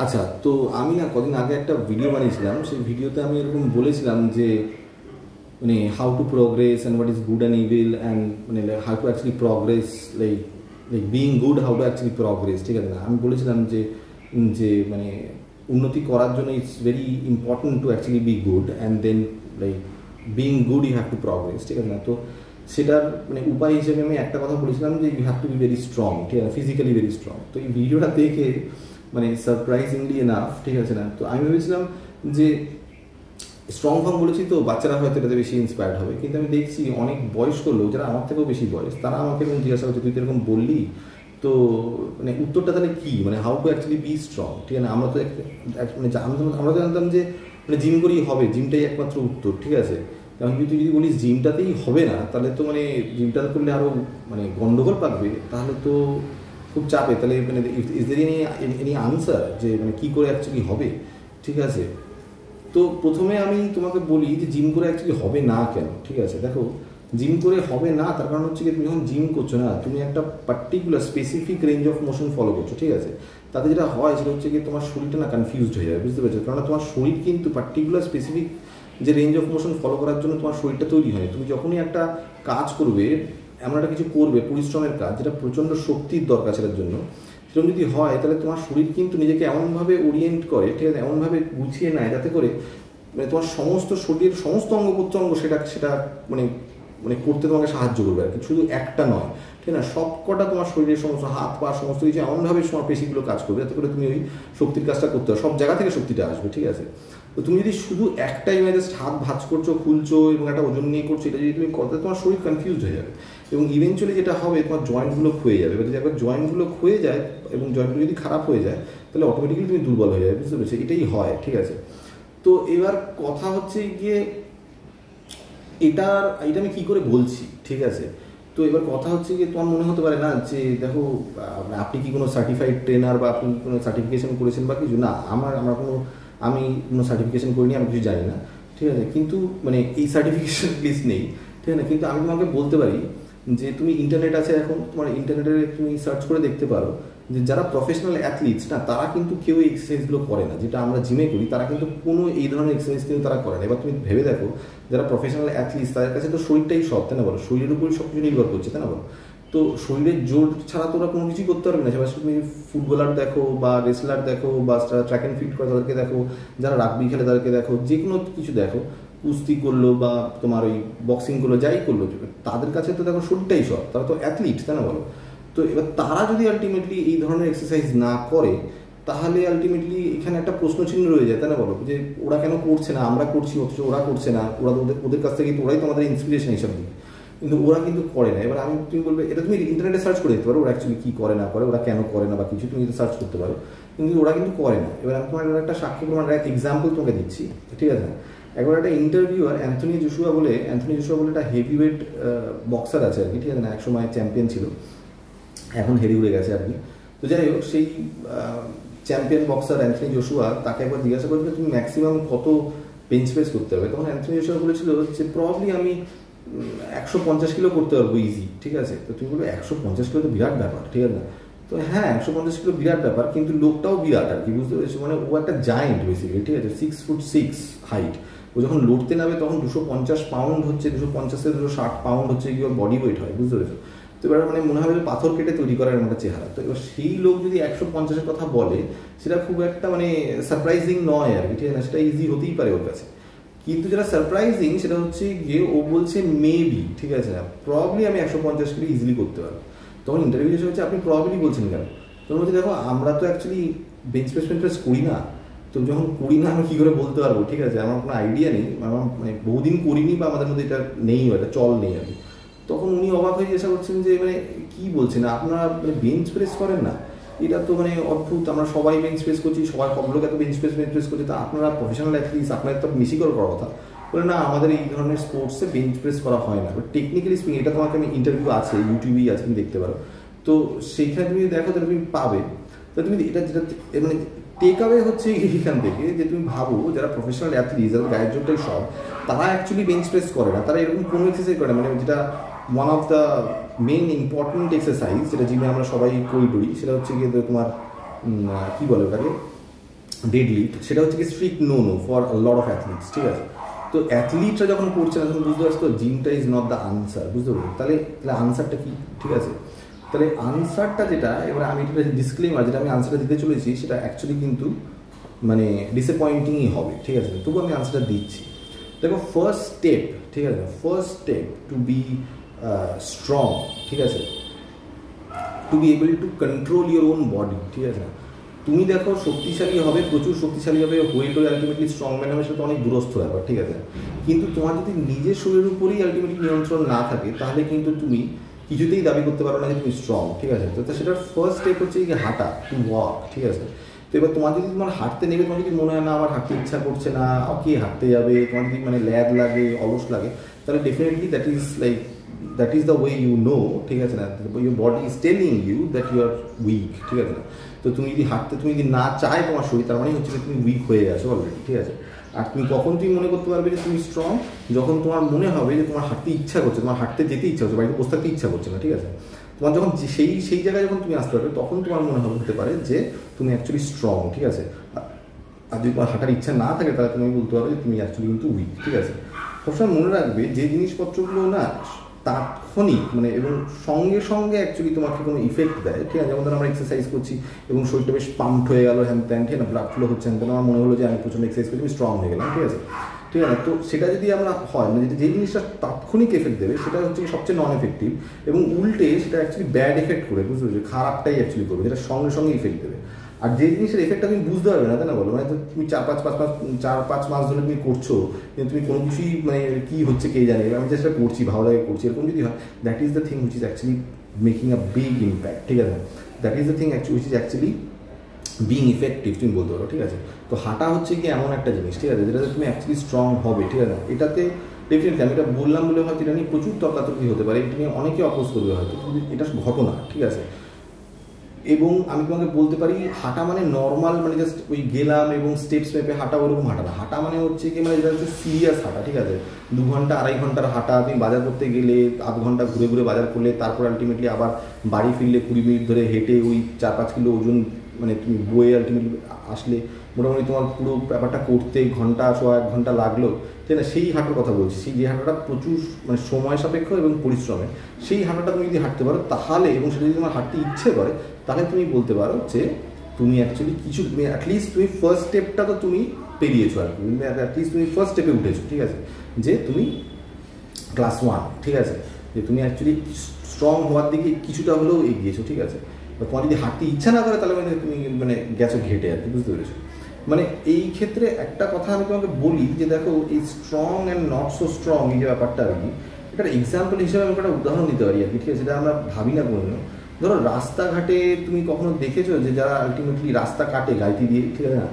আচ্ছা, তো আমি না কদিন আগে একটা ভিডিও বানিয়েছিলাম। সেই ভিডিওতে আমি এরকম বলেছিলাম যে মানে how to progress and what is good and evil and মানে how to actually progress, like like being good, how to actually progress. ঠিক আছে না, আমি বলেছিলাম যে যে মানে উন্নতি করার জন্য it's very important to actually be good and then like being good you have to progress. ঠিক আছে না, তো সেটার মানে উপায় হিসেবে আমি একটা কথা বলেছিলাম যে you have to be very strong. ঠিক আছে, ফিজিক্যালি ভেরি স্ট্রং। তো এই ভিডিওটা দেখে মানে সারপ্রাইজিংলি এনাফ, ঠিক আছে না, তো আমি ভেবেছিলাম যে স্ট্রং ফর্ম বলেছি তো বাচ্চারা হয়তো এটাতে বেশি ইন্সপায়ার্ড হবে, কিন্তু আমি দেখছি অনেক বয়স্ক লোক যারা আমার থেকেও বেশি বয়স, তারা আমাকে এরকম জিজ্ঞাসা করছে তুই তো এরকম বললি, তো মানে উত্তরটা তাহলে কী, মানে how to actually B strong. ঠিক আছে, আমরা তো মানে আমরা তো জানতাম যে মানে জিম করেই হবে, জিমটাই একমাত্র উত্তর। ঠিক আছে, কারণ তুই যদি বলিস জিমটাতেই হবে না, তাহলে তো মানে জিমটা করলে আরও মানে গন্ডগোল পাকবে, তাহলে তো খুব চাপে। তাহলে মানে ইজ দের এনি আনসার যে মানে কী করে অ্যাকচুয়ালি হবে। ঠিক আছে, তো প্রথমে আমি তোমাকে বলি যে জিম করে অ্যাকচুয়ালি হবে না কেন। ঠিক আছে, দেখো জিম করে হবে না তার কারণ হচ্ছে কি, তুমি যখন জিম করছো না, তুমি একটা particular specific range of motion follow করছো। ঠিক আছে, তাতে যেটা হয় সেটা হচ্ছে কি তোমার শরীরটা না কনফিউজড হয়ে যাবে, বুঝতে পারছো? কারণ তোমার শরীর কিন্তু পার্টিকুলার স্পেসিফিক যে রেঞ্জ অফ মোশন ফলো করার জন্য তোমার শরীরটা তৈরি হয়। তুমি যখনই একটা কাজ করবে, এমন একটা কিছু করবে পরিশ্রমের কাজ যেটা প্রচণ্ড শক্তির দরকার সেটার জন্য, সেরকম যদি হয় তাহলে তোমার শরীর কিন্তু নিজেকে এমনভাবে ওরিয়েন্ট করে, ঠিক আছে, এমনভাবে গুছিয়ে নেয় যাতে করে মানে তোমার সমস্ত শরীরের সমস্ত অঙ্গ প্রত্যঙ্গ সেটা সেটা মানে মানে করতে তোমাকে সাহায্য করবে আর কি, শুধু একটা নয়। ঠিক না, সব কটা তোমার শরীরের সমস্ত হাত পা সমস্ত কিছু এমনভাবে তোমার পেশিগুলো কাজ করবে যাতে করে তুমি ওই শক্তির কাজটা করতে হবে, সব জায়গা থেকে শক্তিটা আসবে। ঠিক আছে, তো তুমি যদি শুধু একটাই জাস্ট হাত ভাঁজ করছো, খুলছো এবং একটা ওজন নিয়ে করছো, এটা যদি তুমি করতে, তোমার শরীর কনফিউজড হয়ে যাবে এবং ইভেনচুয়ালি যেটা হবে তোমার জয়েন্টগুলো ক্ষয়ে যাবে। এবার যদি একবার জয়েন্টগুলো ক্ষয়ে যায় এবং জয়েন্টগুলো যদি খারাপ হয়ে যায় তাহলে অটোমেটিক্যালি তুমি দুর্বল হয়ে যাবে, বুঝতে পেরেছো? এটাই হয়। ঠিক আছে, তো এবার কথা হচ্ছে গিয়ে এটা আমি কী করে বলছি। ঠিক আছে, তো এবার কথা হচ্ছে গিয়ে তোমার মনে হতে পারে না যে দেখো আপনি কি কোনো সার্টিফাইড ট্রেনার বা আপনি কোনো সার্টিফিকেশন করেছেন বা কিছু না, আমি কোনো সার্টিফিকেশন করিনি, আমি কিছু জানি না। ঠিক আছে, কিন্তু মানে এই সার্টিফিকেশন লিস্ট নেই। ঠিক আছে, কিন্তু আমি তোমাকে বলতে পারি যে তুমি ইন্টারনেট আছে এখন, তোমার ইন্টারনেটে তুমি সার্চ করে দেখতে পারো যে যারা প্রফেশনাল অ্যাথলিটস না, তারা কিন্তু কেউ এই এক্সারসাইজগুলো করে না যেটা আমরা জিমে করি, তারা কিন্তু কোনো এই ধরনের এক্সারসাইজ কিন্তু তারা করে না। এবার তুমি ভেবে দেখো, যারা প্রফেশনাল অ্যাথলিটস তাদের কাছে তো শরীরটাই সব, তাই না বলো? শরীরের উপরই সব কিছু নির্ভর করছে, তাই না বলো? তো শরীরের জোর ছাড়া তো ওরা কোনো কিছুই করতে পারবে না। সেবার তুমি ফুটবলার দেখো বা রেসলার দেখো বা যারা ট্র্যাক অ্যান্ড ফিল্ড করে তাদেরকে দেখো, যারা রাগবি খেলে তাদেরকে দেখো, যে কোনো কিছু দেখো, কুস্তি করলো বা তোমার ওই বক্সিং করলো, যাই করলো, তাদের কাছে তো দেখো শরীরটাই সব, তারা তো অ্যাথলিট, তাই না বলো? তো এবার তারা যদি আলটিমেটলি এই ধরনের এক্সারসাইজ না করে, তাহলে আলটিমেটলি এখানে একটা প্রশ্নচিহ্ন রয়ে যায়, তাই না বলো? যে ওরা কেন করছে না, আমরা করছি অথচ ওরা করছে না, ওরা ওদের কাছ থেকে ওরাই তো আমাদের ইন্সপিরেশন হিসাবে দিই, কিন্তু ওরা কিন্তু করে না। এবার তুমি বলবে, এটা তুমি ইন্টারনেটে সার্চ করে দেখতে পারো ওরা অ্যাকচুয়ালি কী করে না করে, ওরা কেন করে না বা কিছু তুমি সার্চ করতে পারো, কিন্তু ওরা কিন্তু করে না। এবার আমি তোমার একটা সাক্ষ্য প্রমাণ একটা এক্সাম্পল তোমাকে দিচ্ছি। ঠিক আছে, একবার একটা ইন্টারভিউয়ার অ্যান্থনি জোশুয়া বলে একটা হেভিওয়েট বক্সার আছে আর কি, ঠিক আছে না, একসময় চ্যাম্পিয়ন ছিল, এখন হেরে উড়ে গেছে আর কি। তো যাই হোক, সেই চ্যাম্পিয়ন বক্সার অ্যান্থনি জোশুয়া, তাকে একবার জিজ্ঞাসা করেছিল তুমি ম্যাক্সিমাম কত বেঞ্চ প্রেস করতে হবে। তখন অ্যান্থনি জোশুয়া বলেছিল যে প্রবাবলি আমি 150 কিলো করতে পারবো ইজি। ঠিক আছে, তো তুমি বলবে 150 কিলো তো বিরাট ব্যাপার, ঠিক আছে না? তো হ্যাঁ, 150 কিলো বিরাট ব্যাপার, কিন্তু লোকটাও বিরাট আর কি, বুঝতে পেরেছো? মানে ও একটা জায়েন্ট বেসিক্যালি, ঠিক আছে, 6'6" হাইট। ও যখন লড়তে নামে তখন 250 পাউন্ড হচ্ছে, 250 থেকে 260 পাউন্ড হচ্ছে কি ওর বডি ওয়েট হয়, বুঝতে পেরেছো? তো এবার মানে মনে হবে পাথর কেটে তৈরি করার একটা চেহারা। তো এবার সেই লোক যদি 150-এর কথা বলে, সেটা খুব একটা মানে সারপ্রাইজিং নয় আর কি, ঠিক আছে, সেটা ইজি হতেই পারে ওর কাছে। কিন্তু যেটা সারপ্রাইজিং সেটা হচ্ছে গিয়ে ও বলছে মেবি, ঠিক আছে না, প্রবাবলি আমি 150 কিলো ইজিলি করতে পারবো। তখন ইন্টারভিউ এসে হচ্ছে আপনি প্রবাবলি বলছেন কেন? তখন বলছি দেখো আমরা তো অ্যাকচুয়ালি বেঞ্চ প্রেস করি না, তো যখন করি না আমি কী করে বলতে পারবো? ঠিক আছে, আমার কোনো আইডিয়া নেই, আমার মানে বহুদিন করিনি বা আমাদের মধ্যে এটা নেই, এটা চল নেই আর কি। তখন উনি অবাক হয়ে জিজ্ঞাসা করছেন যে মানে কী বলছেন আপনারা, মানে বেঞ্চ প্রেস করেন না? এটা তো মানে অদ্ভুত, আমরা সবাই বেঞ্চ প্রেস করছি, সবাই সব লোক এত বেঞ্চ প্রেস করছে, তা আপনারা প্রফেশনাল অ্যাথলিটস, আপনাদের তো বেশি করে করার কথা। বলে না, আমাদের এই ধরনের স্পোর্টসে বেঞ্চ প্রেস করা হয় না। বাট টেকনিক্যালি স্পিকিং, এটা তোমাকে আমি ইন্টারভিউ আছে, ইউটিউবেই আছে, তুমি দেখতে পারো। তো সেইখানে তুমি দেখো তাহলে তুমি পাবে। তো তুমি এটা যেটা মানে টেক আওয়ে হচ্ছে এখান থেকে যে তুমি ভাবো যারা প্রফেশনাল অ্যাথলিট, যারা গায়ের জোরটাই সব, তারা অ্যাকচুয়ালি বেঞ্চ প্রেস করে না, তারা এরকম কোনো এক্সারসাইজ করে না, মানে যেটা one of the main important exercise যেটা জিমে আমরা সবাই করি, সেটা হচ্ছে গিয়ে তোমার কী বলে ওটাকে, ডেড লিফট, সেটা হচ্ছে কি strict no for lot of athletes, ঠিক আছে। তো অ্যাথলিটরা যখন করছে না তখন বুঝতে পারছো জিমটা ইজ নট দ্য আনসার, বুঝতে পারছো? তাহলে আনসারটা কি, ঠিক আছে? তাহলে আনসারটা যেটা, এবার আমি এটা ডিসক্লেমার, যেটা আমি আনসারটা দিতে চলেছি সেটা অ্যাকচুয়ালি কিন্তু মানে ডিসঅ্যাপয়েন্টিংই হবে, ঠিক আছে? তবু আমি আনসারটা দিচ্ছি। দেখো, ফার্স্ট স্টেপ, ঠিক আছে, first step to be strong, ঠিক আছে, to be able to control your own body, ঠিক আছে। তুমি দেখো শক্তিশালী হবে, প্রচুর শক্তিশালী হবে, হয়ে আলটিমেটলি স্ট্রং ম্যান হবে, সেটা তো অনেক দূরস্থ ব্যাপার, ঠিক আছে। কিন্তু তোমার যদি নিজের শরীরের উপরেই আলটিমেটলি নিয়ন্ত্রণ না থাকে, তাহলে কিন্তু তুমি কিছুতেই দাবি করতে পারো না যে তুমি স্ট্রং, ঠিক আছে। তো সেটার ফার্স্ট স্টেপ হচ্ছে কি হাঁটা, টু ওয়াক, ঠিক আছে। তো এবার তোমার যদি তোমার হাঁটতে নেবে, তোমার যদি মনে হয় না আমার হাঁটতে ইচ্ছা করছে না, কে হাঁটতে যাবে, তোমার যদি মানে ল্যাদ লাগে, অলস লাগে, তাহলে definitely that is the way you know, ঠিক আছে না, your body is telling you that you are weak, ঠিক আছে না। তো তুমি যদি হাঁটতে তুমি যদি না চায় তোমার শরীর, তার মানে হচ্ছে যে তুমি উইক হয়ে গেছো অলরেডি, ঠিক আছে। আর তুমি কখন তুমি মনে করতে পারবে যে তুমি স্ট্রং, যখন তোমার মনে হবে যে তোমার হাঁটতে ইচ্ছা করছে, তোমার হাঁটতে যেতে ইচ্ছা হচ্ছে, বাড়িতে বসে থাকতে ইচ্ছা করছে না, ঠিক আছে। তোমার যখন সেই জায়গায় যখন তুমি আসতে পারবে, তখন তোমার মনে হতে পারে যে তুমি অ্যাকচুয়ালি স্ট্রং, ঠিক আছে। আর যদি তোমার হাঁটার ইচ্ছা না থাকে, তাহলে তুমি বলতে পারবে যে তুমি অ্যাকচুয়ালি কিন্তু উইক, ঠিক আছে। সবসময় মনে রাখবে যে জিনিসপত্রগুলো না তাৎক্ষণিক মানে এবং সঙ্গে সঙ্গে অ্যাকচুয়ালি তোমাকে কোনো ইফেক্ট দেয়, ঠিক আছে। যেমন ধরো আমরা এক্সারসাইজ করছি এবং শরীরটা বেশ পাম্প হয়ে গেলো, হ্যান ত্যান, ঠিক না, ব্লাড ফ্লো হচ্ছে, হ্যান আমার মনে হলো যে আমি প্রচণ্ড এক্সারসাইজ করছি, আমি স্ট্রং হয়ে গেলাম, ঠিক আছে, ঠিক আছে। তো সেটা যদি আমরা হয় মানে যে জিনিসটা তাৎক্ষণিক এফেক্ট দেবে, সেটা হচ্ছে সবচেয়ে নন এফেক্টিভ, এবং উল্টে সেটা অ্যাকচুয়ালি ব্যাড এফেক্ট করে, বুঝতে পারছো, খারাপটাই অ্যাকচুয়ালি করবে, যেটা সঙ্গে সঙ্গে ইফেক্ট দেবে। আর যে জিনিসের এফেক্টটা তুমি বুঝতে পারবে না, তাই না বলো, মানে তুমি 4-5 মাস ধরে তুমি করছো, কিন্তু তুমি কোনো কিছুই মানে কী হচ্ছে কে জানে, আমি চেষ্টা করছি, ভালো লাগে করছি, এরকম যদি হয়, that is the thing which is actually making a big impact, ঠিক আছে। That is the thing which is actually being effective, তুমি বলতে পারো, ঠিক আছে। তো হাঁটা হচ্ছে কি এমন একটা জিনিস, ঠিক আছে, যেটাতে তুমি অ্যাকচুয়ালি স্ট্রং হবে, ঠিক আছে। এটাতে ডেফিনেটলি আমি এটা বললাম বলে হয়তো এটা নিয়ে প্রচুর তর্কাতর্কি হতে পারে, এটা নিয়ে অনেকে অপোজ করবে হয়তো, কিন্তু এটা ঘটনা, ঠিক আছে। এবং আমি তোমাকে বলতে পারি হাঁটা মানে নর্মাল মানে জাস্ট ওই গেলাম এবং স্টেপস মেপে হাঁটা, ওরকম হাঁটা না। হাঁটা মানে হচ্ছে কি মানে যেটা হচ্ছে সিরিয়াস হাঁটা, ঠিক আছে। 2 ঘন্টা 2.5 ঘন্টার হাঁটা, তুমি বাজার করতে গেলে আধ ঘন্টা ঘুরে ঘুরে বাজার করলে, তারপর আলটিমেটলি আবার বাড়ি ফিরলে 20 মিনিট ধরে হেঁটে ওই 4-5 কিলো ওজন মানে তুমি বয়ে আলটিমেটলি আসলে, মোটামুটি তোমার পুরো ব্যাপারটা করতে ঘন্টা 1 ঘন্টা লাগলো, তাই না। সেই হাঁটার কথা বলছি, সেই যে হাঁটাটা প্রচুর মানে সময় সাপেক্ষ এবং পরিশ্রমে, সেই হাঁটাটা তুমি যদি হাঁটতে পারো তাহলে, এবং সেটা যদি তোমার হাঁটতে ইচ্ছে করে, তাহলে তুমি বলতে পারো যে তুমি অ্যাকচুয়ালি কিছু, তুমি অ্যাটলিস্ট তুমি ফার্স্ট স্টেপটা তো তুমি পেরিয়েছো, আর কি অ্যাটলিস্ট তুমি ফার্স্ট স্টেপে উঠেছো, ঠিক আছে, যে তুমি ক্লাস 1, ঠিক আছে, যে তুমি অ্যাকচুয়ালি স্ট্রং হওয়ার দিকে কিছুটা হলেও এগিয়েছো, ঠিক আছে। তোমার যদি হাঁটতে ইচ্ছা না করে, তাহলে মানে তুমি মানে গেছো ঘেটে, আর কি, বুঝতে পেরেছো। মানে এই ক্ষেত্রে একটা কথা আমি তোমাকে বলি যে দেখো, এই strong and not so strong এই যে ব্যাপারটা আর কি, একটা এক্সাম্পল হিসেবে আমি একটা উদাহরণ দিতে পারি আর কি, ঠিক আছে, সেটা আমরা ভাবি না কোনো। ধরো রাস্তাঘাটে তুমি কখনো দেখেছো যে যারা আলটিমেটলি রাস্তা কাটে গাড়ি দিয়ে, ঠিক আছে না,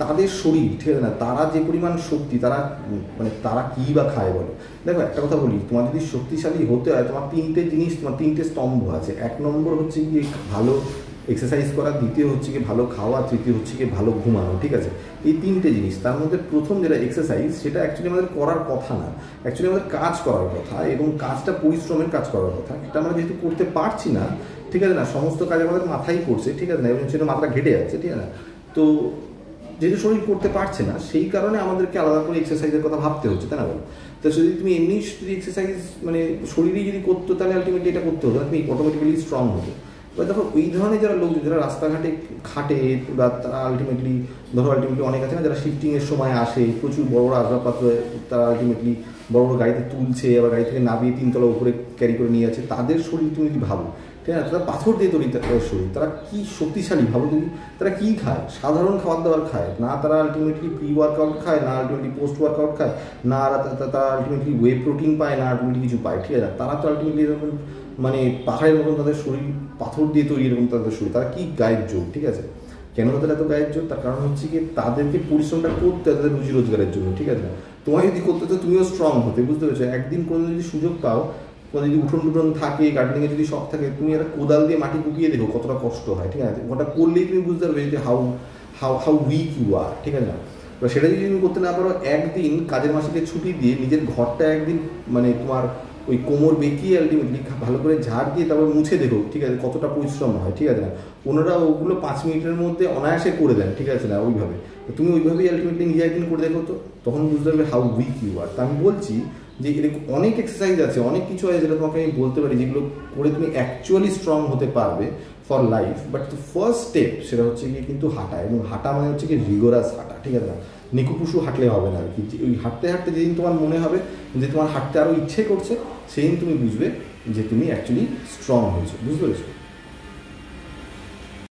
তাদের শরীর, ঠিক আছে না, তারা যে পরিমাণ শক্তি, তারা মানে তারা কী বা খায় বলো। দেখো একটা কথা বলি, তোমার যদি শক্তিশালী হতে হয়, তোমার 3টে স্তম্ভ আছে। 1 নম্বর হচ্ছে গিয়ে ভালো এক্সারসাইজ করা, দ্বিতীয় হচ্ছে কি ভালো খাওয়া, তৃতীয় হচ্ছে কি ভালো ঘুমানো, ঠিক আছে। এই 3টে জিনিস, তার মধ্যে প্রথম যেটা এক্সারসাইজ, সেটা অ্যাকচুয়ালি আমাদের করার কথা না, অ্যাকচুয়ালি আমাদের কাজ করার কথা, এবং কাজটা পরিশ্রমের কাজ করার কথা। এটা আমরা যেহেতু করতে পারছি না, ঠিক আছে না, সমস্ত কাজ আমাদের মাথাই করছে, ঠিক আছে না, এবং সেটা মাথাটা ঘেটে যাচ্ছে, ঠিক আছে না। তো যেহেতু শরীর করতে পারছে না, সেই কারণে আমাদেরকে আলাদা করে এক্সারসাইজের কথা ভাবতে হচ্ছে, তাই না বলো। তো যদি তুমি এমনি যদি এক্সারসাইজ মানে শরীরেই যদি করতো, তাহলে আলটিমেটলি এটা করতে হতো, তুমি অটোমেটিক্যালি স্ট্রং হতো। এবার দেখো ওই ধরনের যারা লোক, যারা রাস্তাঘাটে খাটে, বা তারা আলটিমেটলি অনেক আছে না, যারা শিফটিংয়ের সময় আসে, প্রচুর বড় বড় আসবাবপত্র তারা আলটিমেটলি বড় বড় গাড়িতে তুলছে, আবার গাড়ি থেকে নামিয়ে 3 তলা উপরে ক্যারি করে নিয়ে যাচ্ছে, তাদের শরীর তুমি যদি ভাবো, ঠিক আছে, তারা পাথর দিয়ে তৈরি তাদের শরীর, তারা কী শক্তিশালী ভাবো তুমি। তারা কী খায়? সাধারণ খাবার দাবার খায় না, তারা আলটিমেটলি প্রি ওয়ার্কআউট খায় না, আলটিমেটলি পোস্ট ওয়ার্কআউট খায় না, তারা আলটিমেটলি ওয়ে প্রোটিন পায় না, আলটিমেটলি কিছু পায়, ঠিক আছে। তারা তো আলটিমেটলি এরকম মানে পাহাড়ের মতন তাদের শরীর, পাথর দিয়ে তৈরি এরকম তাদের শরীর। তারা কী গায়ের জোর, ঠিক আছে। কেন তাদের এত গায়ের জোর? তার কারণ হচ্ছে কি তাদেরকে পরিশ্রমটা করতে হয় তাদের রুজি রোজগারের জন্য, ঠিক আছে। তোমার যদি করতে তো তুমিও স্ট্রং হতে, বুঝতে পেরেছো। একদিন কোনো যদি সুযোগ পাও, কোনো যদি উঠোন টুঠোন থাকে, গার্ডেনিংয়ে যদি শখ থাকে, তুমি একটা কোদাল দিয়ে মাটি কুকিয়ে দেখো কতটা কষ্ট হয়, ঠিক আছে। ওটা করলেই তুমি বুঝতে পারবে যে হাউ উইক ইউ আর, ঠিক আছে না। সেটা যদি তুমি করতে না পারো, একদিন কাজের মাসিকে ছুটি দিয়ে নিজের ঘরটা একদিন মানে তোমার ওই কোমর বেঁকিয়ে আলটিমেটলি ভালো করে ঝাড় দিয়ে তারপর মুছে দেখো, ঠিক আছে, কতটা পরিশ্রম হয়, ঠিক আছে না। ওনারা ওগুলো 5 মিনিটের মধ্যে অনায়াসে করে দেন, ঠিক আছে না, ওইভাবে। তুমি ওইভাবেই আলটিমেটলি নিজে একদিন করে দেখো তো, তখন বুঝতে পারবে হাউ উইক ইউ আর। তা আমি বলছি যে এরকম অনেক এক্সারসাইজ আছে, অনেক কিছু আছে যেটা তোমাকে আমি বলতে পারি, যেগুলো করে তুমি অ্যাকচুয়ালি স্ট্রং হতে পারবে for life. But the first step সেটা হচ্ছে গিয়ে কিন্তু হাঁটা, এবং হাঁটা মানে হচ্ছে কি রিগোরাস হাঁটা, ঠিক আছে না, নিকুপুসু হাঁটলে হবে না আর কি। ওই হাঁটতে হাঁটতে যেদিন তোমার মনে হবে যে তোমার হাঁটতে আরও ইচ্ছে করছে, সেদিন তুমি বুঝবে যে তুমি অ্যাকচুয়ালি স্ট্রং হয়েছো, বুঝতে পেরেছো।